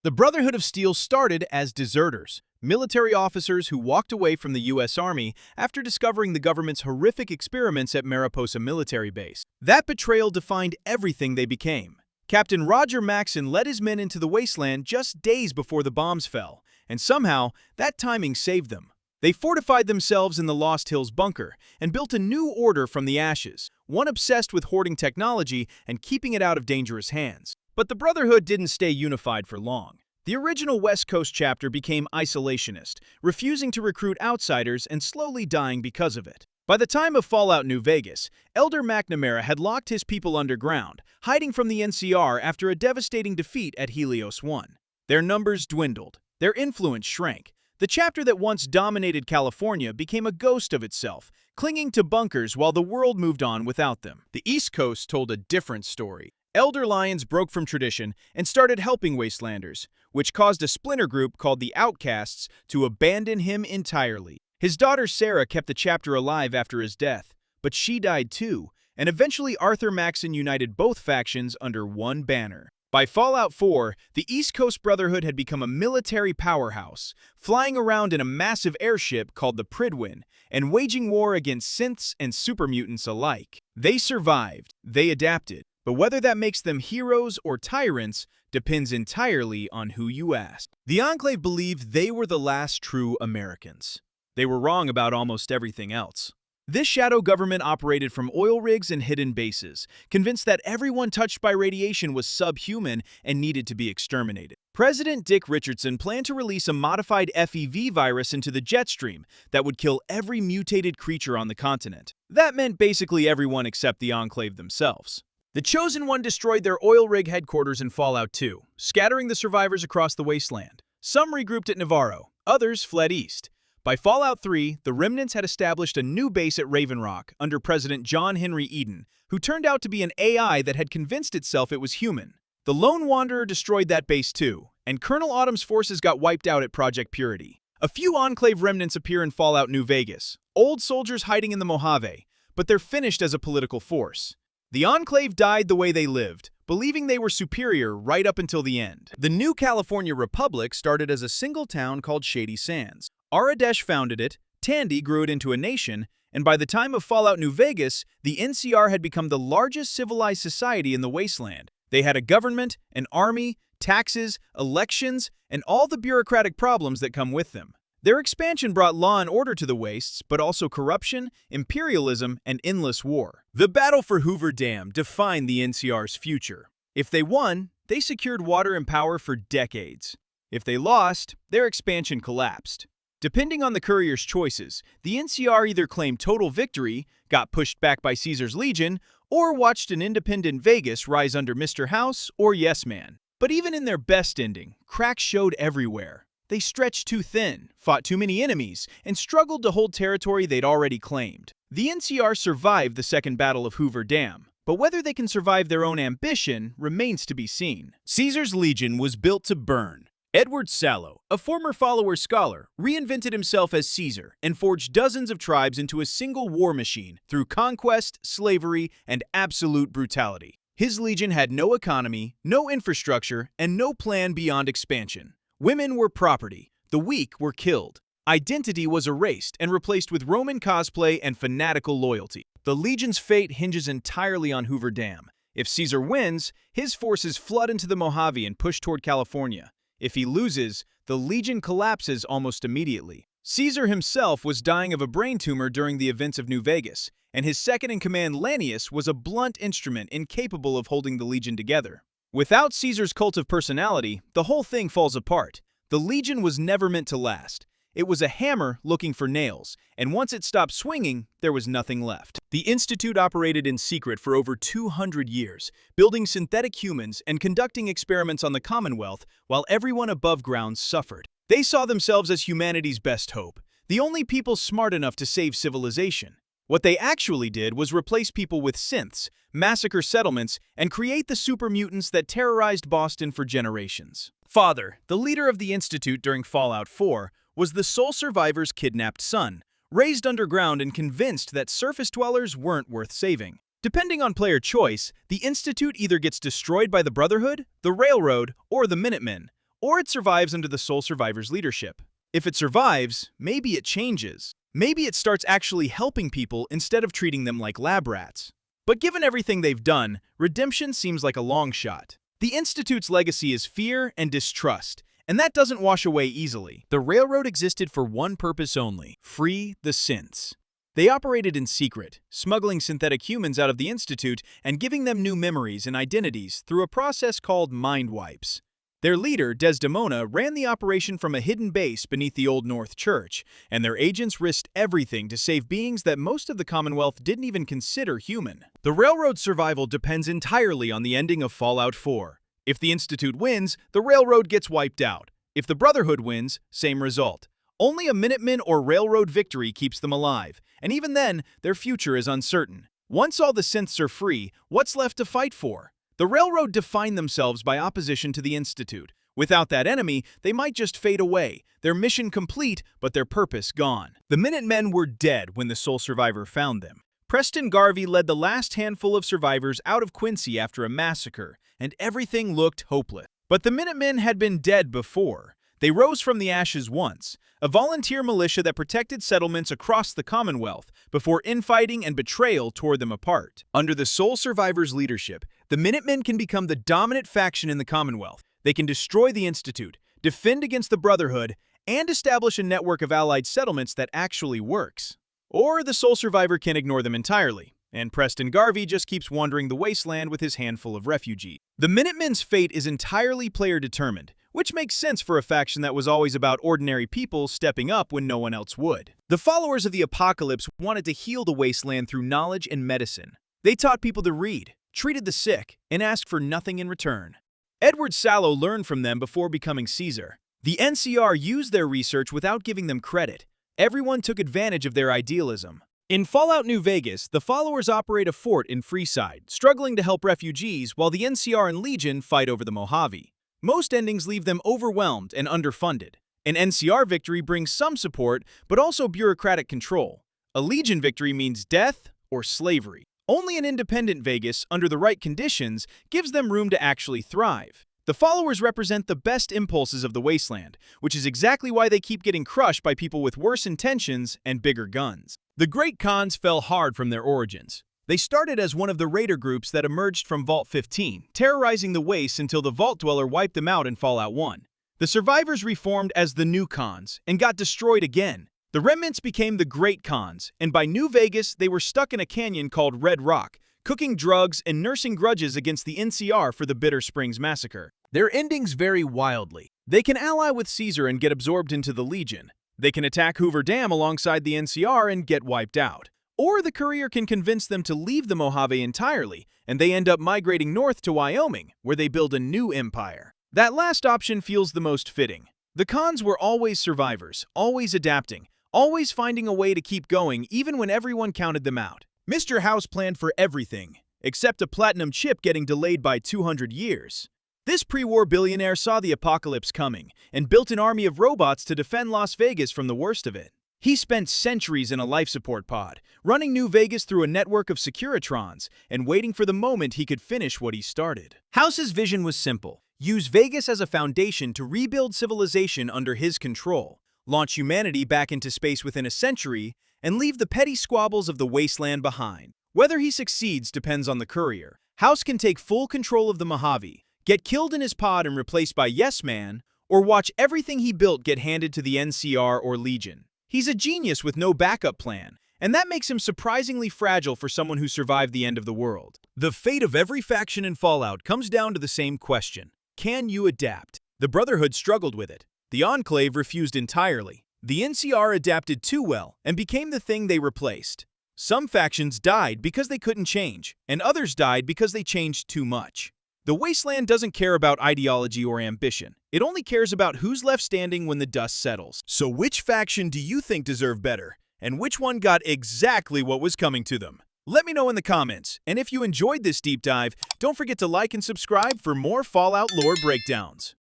The Brotherhood of Steel started as deserters, military officers who walked away from the U.S. Army after discovering the government's horrific experiments at Mariposa military base. That betrayal defined everything they became. Captain Roger Maxson led his men into the wasteland just days before the bombs fell, and somehow, that timing saved them. They fortified themselves in the Lost Hills bunker and built a new order from the ashes, one obsessed with hoarding technology and keeping it out of dangerous hands. But the Brotherhood didn't stay unified for long. The original West Coast chapter became isolationist, refusing to recruit outsiders and slowly dying because of it. By the time of Fallout New Vegas, Elder McNamara had locked his people underground, hiding from the NCR after a devastating defeat at Helios 1. Their numbers dwindled. Their influence shrank. The chapter that once dominated California became a ghost of itself, clinging to bunkers while the world moved on without them. The East Coast told a different story. Elder Lyons broke from tradition and started helping Wastelanders, which caused a splinter group called the Outcasts to abandon him entirely. His daughter Sarah kept the chapter alive after his death, but she died too, and eventually Arthur Maxson united both factions under one banner. By Fallout 4, the East Coast Brotherhood had become a military powerhouse, flying around in a massive airship called the Pridwin, and waging war against synths and super mutants alike. They survived, they adapted, but whether that makes them heroes or tyrants depends entirely on who you ask. The Enclave believed they were the last true Americans. They were wrong about almost everything else. This shadow government operated from oil rigs and hidden bases, convinced that everyone touched by radiation was subhuman and needed to be exterminated. President Dick Richardson planned to release a modified FEV virus into the jet stream that would kill every mutated creature on the continent. That meant basically everyone except the Enclave themselves. The Chosen One destroyed their oil rig headquarters in Fallout 2, scattering the survivors across the wasteland. Some regrouped at Navarro, others fled east. By Fallout 3, the remnants had established a new base at Raven Rock under President John Henry Eden, who turned out to be an AI that had convinced itself it was human. The Lone Wanderer destroyed that base too, and Colonel Autumn's forces got wiped out at Project Purity. A few Enclave remnants appear in Fallout New Vegas, old soldiers hiding in the Mojave, but they're finished as a political force. The Enclave died the way they lived, believing they were superior right up until the end. The new California Republic started as a single town called Shady Sands. Aradesh founded it, Tandy grew it into a nation, and by the time of Fallout New Vegas, the NCR had become the largest civilized society in the wasteland. They had a government, an army, taxes, elections, and all the bureaucratic problems that come with them. Their expansion brought law and order to the wastes, but also corruption, imperialism, and endless war. The battle for Hoover Dam defined the NCR's future. If they won, they secured water and power for decades. If they lost, their expansion collapsed. Depending on the courier's choices, the NCR either claimed total victory, got pushed back by Caesar's Legion, or watched an independent Vegas rise under Mr. House or Yes Man. But even in their best ending, cracks showed everywhere. They stretched too thin, fought too many enemies, and struggled to hold territory they'd already claimed. The NCR survived the Second Battle of Hoover Dam, but whether they can survive their own ambition remains to be seen. Caesar's Legion was built to burn. Edward Sallow, a former follower scholar, reinvented himself as Caesar and forged dozens of tribes into a single war machine through conquest, slavery, and absolute brutality. His legion had no economy, no infrastructure, and no plan beyond expansion. Women were property. The weak were killed. Identity was erased and replaced with Roman cosplay and fanatical loyalty. The Legion's fate hinges entirely on Hoover Dam. If Caesar wins, his forces flood into the Mojave and push toward California. If he loses, the Legion collapses almost immediately. Caesar himself was dying of a brain tumor during the events of New Vegas, and his second-in-command Lanius was a blunt instrument incapable of holding the Legion together. Without Caesar's cult of personality, the whole thing falls apart. The Legion was never meant to last. It was a hammer looking for nails, and once it stopped swinging, there was nothing left. The Institute operated in secret for over 200 years, building synthetic humans and conducting experiments on the Commonwealth while everyone above ground suffered. They saw themselves as humanity's best hope, the only people smart enough to save civilization. What they actually did was replace people with synths, massacre settlements, and create the super mutants that terrorized Boston for generations. Father, the leader of the Institute during Fallout 4, was the sole survivor's kidnapped son, raised underground and convinced that surface dwellers weren't worth saving. Depending on player choice, the Institute either gets destroyed by the Brotherhood, the Railroad, or the Minutemen, or it survives under the sole survivor's leadership. If it survives, maybe it changes. Maybe it starts actually helping people instead of treating them like lab rats. But given everything they've done, redemption seems like a long shot. The Institute's legacy is fear and distrust, and that doesn't wash away easily. The railroad existed for one purpose only: free the synths. They operated in secret, smuggling synthetic humans out of the Institute and giving them new memories and identities through a process called mind wipes. Their leader, Desdemona, ran the operation from a hidden base beneath the Old North Church, and their agents risked everything to save beings that most of the Commonwealth didn't even consider human. The railroad's survival depends entirely on the ending of Fallout 4. If the Institute wins, the railroad gets wiped out. If the Brotherhood wins, same result. Only a Minutemen or railroad victory keeps them alive, and even then, their future is uncertain. Once all the synths are free, what's left to fight for? The railroad defined themselves by opposition to the Institute. Without that enemy, they might just fade away, their mission complete, but their purpose gone. The Minutemen were dead when the sole survivor found them. Preston Garvey led the last handful of survivors out of Quincy after a massacre, and everything looked hopeless. But the Minutemen had been dead before. They rose from the ashes once, a volunteer militia that protected settlements across the Commonwealth before infighting and betrayal tore them apart. Under the sole survivor's leadership, the Minutemen can become the dominant faction in the Commonwealth. They can destroy the Institute, defend against the Brotherhood, and establish a network of allied settlements that actually works. Or the sole survivor can ignore them entirely, and Preston Garvey just keeps wandering the wasteland with his handful of refugees. The Minutemen's fate is entirely player-determined, which makes sense for a faction that was always about ordinary people stepping up when no one else would. The followers of the apocalypse wanted to heal the wasteland through knowledge and medicine. They taught people to read, treated the sick, and asked for nothing in return. Edward Sallow learned from them before becoming Caesar. The NCR used their research without giving them credit. Everyone took advantage of their idealism. In Fallout New Vegas, the followers operate a fort in Freeside, struggling to help refugees while the NCR and Legion fight over the Mojave. Most endings leave them overwhelmed and underfunded. An NCR victory brings some support, but also bureaucratic control. A Legion victory means death or slavery. Only an independent Vegas, under the right conditions, gives them room to actually thrive. The followers represent the best impulses of the wasteland, which is exactly why they keep getting crushed by people with worse intentions and bigger guns. The Great Khans fell hard from their origins. They started as one of the raider groups that emerged from Vault 15, terrorizing the wastes until the Vault Dweller wiped them out in Fallout 1. The survivors reformed as the New Khans and got destroyed again. The remnants became the Great Khans, and by New Vegas, they were stuck in a canyon called Red Rock, cooking drugs and nursing grudges against the NCR for the Bitter Springs Massacre. Their endings vary wildly. They can ally with Caesar and get absorbed into the Legion. They can attack Hoover Dam alongside the NCR and get wiped out. Or the Courier can convince them to leave the Mojave entirely, and they end up migrating north to Wyoming, where they build a new empire. That last option feels the most fitting. The Khans were always survivors, always adapting, always finding a way to keep going even when everyone counted them out. Mr. House planned for everything, except a platinum chip getting delayed by 200 years. This pre-war billionaire saw the apocalypse coming and built an army of robots to defend Las Vegas from the worst of it. He spent centuries in a life support pod, running New Vegas through a network of Securitrons and waiting for the moment he could finish what he started. House's vision was simple: use Vegas as a foundation to rebuild civilization under his control, launch humanity back into space within a century, and leave the petty squabbles of the wasteland behind. Whether he succeeds depends on the Courier. House can take full control of the Mojave, get killed in his pod and replaced by Yes Man, or watch everything he built get handed to the NCR or Legion. He's a genius with no backup plan, and that makes him surprisingly fragile for someone who survived the end of the world. The fate of every faction in Fallout comes down to the same question: can you adapt? The Brotherhood struggled with it. The Enclave refused entirely. The NCR adapted too well and became the thing they replaced. Some factions died because they couldn't change, and others died because they changed too much. The Wasteland doesn't care about ideology or ambition. It only cares about who's left standing when the dust settles. So which faction do you think deserved better? And which one got exactly what was coming to them? Let me know in the comments. And if you enjoyed this deep dive, don't forget to like and subscribe for more Fallout lore breakdowns.